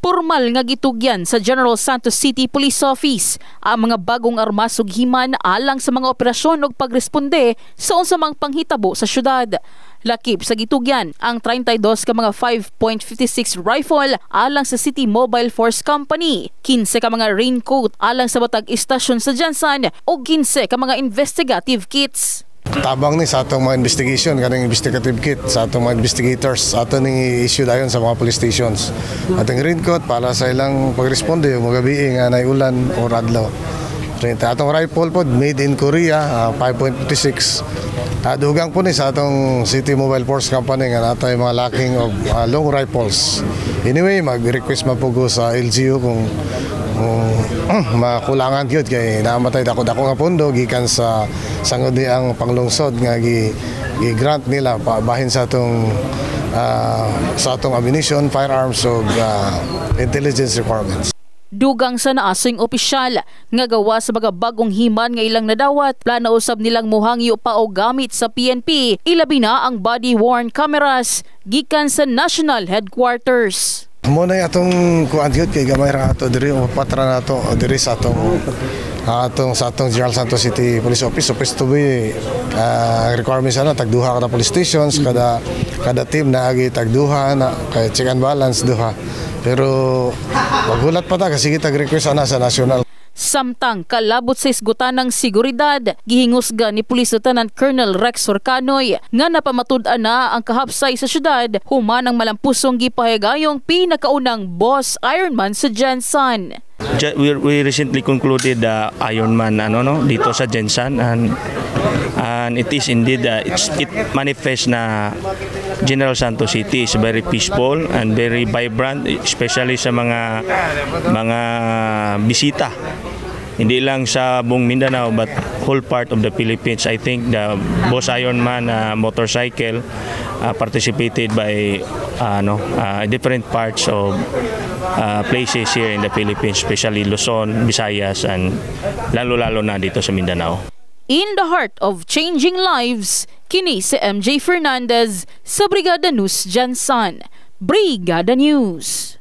Pormal nga gitugyan sa General Santos City Police Office ang mga bagong armas ug himan alang sa mga operasyon ug pagresponde sa unsa mang panghitabo sa syudad. Lakip sa gitugyan ang 32 ka mga 5.56 rifle alang sa City Mobile Force Company, 15 ka mga raincoat alang sa batag istasyon sa Jansan ug 15 ka mga investigative kits. Tabang ni sa atong mga investigation, kaning investigative kit sa atong mga investigators, ato ning issue dayon sa mga police stations. Ating raincoat para sa ilang pagresponde mga gabi nga nay ulan o adlaw. Atong rifle pod made in Korea, 5.56. Dugang po ni sa atong City Mobile Force Company nga natay mga lacking of long rifles. Anyway, mag-request man po sa LGU kung makulangan gyud kay namatay dako-dako nga pondo gikan sa sangod ni ang panglungsod nga gi-grant nila bahin sa atong ammunition, firearms ug intelligence requirements. Dugang sa naasing opisyal nga gawa sa mga bagong himan nga ilang nadawat, plano usab nilang muhangyo pa og gamit sa PNP, ilabi na ang body-worn cameras gikan sa National Headquarters. Muna atong kuan gyud kay gamay ra ato diri o patra nato diri sa atong General Santos City Police Office. Supposed to be requirements na tagduha kada police stations, kada team na agi tagduha na kay check and balance duha. Pero magulat pa ta kasi kita request ana sa national. Samtang kalabot sa isgutanang seguridad, gihingusga ni Police Lieutenant Colonel Rex Sorcanoy nga napamatud-an na ang kahapsay sa syudad human ang malampusong gipahigayong pinakaunang boss Ironman sa Jansan. We recently concluded the Ironman dito sa Jansan, and it is indeed it manifests na General Santos City is very peaceful and very vibrant, especially sa mga bisita. Hindi lang sa buong Mindanao but whole part of the Philippines. I think the Boss Ironman motorcycle participated by different parts of places here in the Philippines, especially Luzon, Visayas, and lalo-lalo na dito sa Mindanao. In the heart of changing lives, kini si MJ Fernandez sa Brigada News Jansan. Brigada News.